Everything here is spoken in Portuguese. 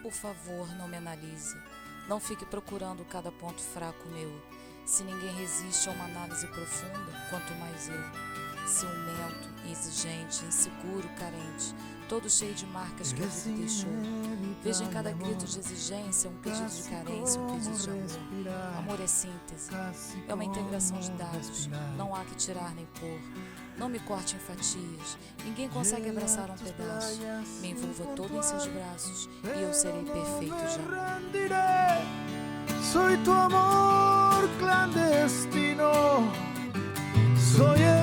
Por favor, não me analise. Não fique procurando cada ponto fraco meu. Se ninguém resiste a uma análise profunda, quanto mais eu. Ciumento, exigente, inseguro, carente, todo cheio de marcas que a vida deixou. Veja em cada grito de exigência um pedido de carência, um pedido de amor. Amor é síntese, é uma integração de dados, não há que tirar nem pôr. Não me corte em fatias, ninguém consegue abraçar um pedaço. Me envolva todo em seus braços e eu serei perfeito já. Soy tu amor clandestino, soy el